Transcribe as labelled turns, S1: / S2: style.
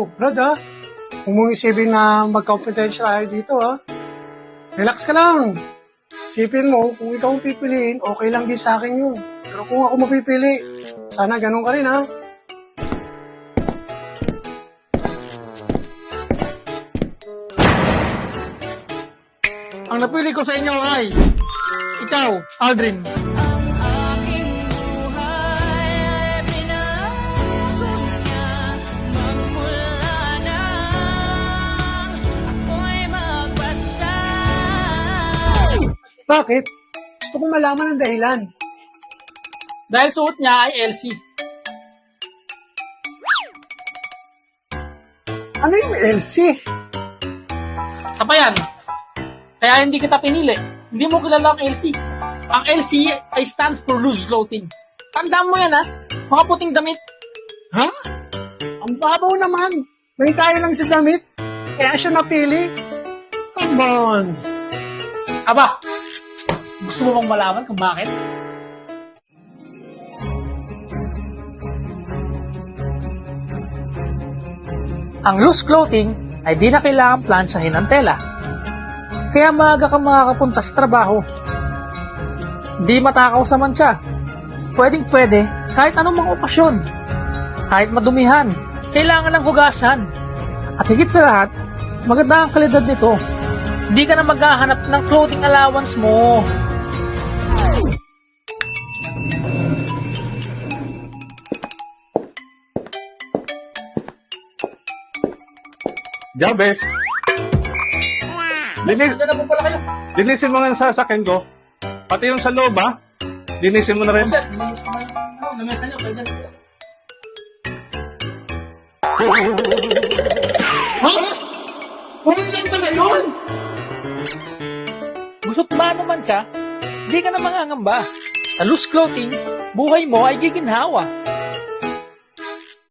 S1: Oh, Brad ha? Huwag mong isipin na mag-confidential tayo dito ha. Relax ka lang. Isipin mo, kung ikaw ang pipiliin, okay lang din sa akin yun. Pero kung ako mapipili, sana ganun ka rin ha.
S2: Ang napili ko sa inyo ay ikaw, Aldrin.
S3: Ang aking buhay ay binago niya magmula nang ako'y magpasya.
S1: Bakit? Gusto kong malaman ang dahilan.
S2: Dahil suot niya ay LC.
S1: Ano yung LC?
S2: Sabayan. Kaya hindi kita pinili. Hindi mo kilala ang LC. Ang LC ay stands for loose clothing. Tandaan mo yan ha. Mga puting damit.
S1: Ha? Ang babaw naman. May kaya lang sa damit. Kaya siya napili. Come on.
S2: Aba, gusto mo bang malaman kung bakit? Ang loose clothing ay di na kailangan plansyahin ng tela. Kaya maaga ka makakapunta sa trabaho. Di matakaw sa mantsa. Pwedeng pwede kahit anong mga okasyon. Kahit madumihan, kailangan lang hugasan. At higit sa lahat, maganda ang kalidad nito. Di ka na maghahanap ng clothing allowance mo.
S4: Jabes,
S2: Ganda na po pala kayo.
S4: linisin mo nga yung sasakyan ko. Pati yung sa loob, ha? Linisin mo na rin.
S2: Sir, nilinis naman yung lamesa niyo. Pwede.
S1: Ha? Huwag lang pala yun!
S2: Gusto't ba naman siya, di ka na mangangamba. Sa loose clothing, buhay mo ay giginhawa.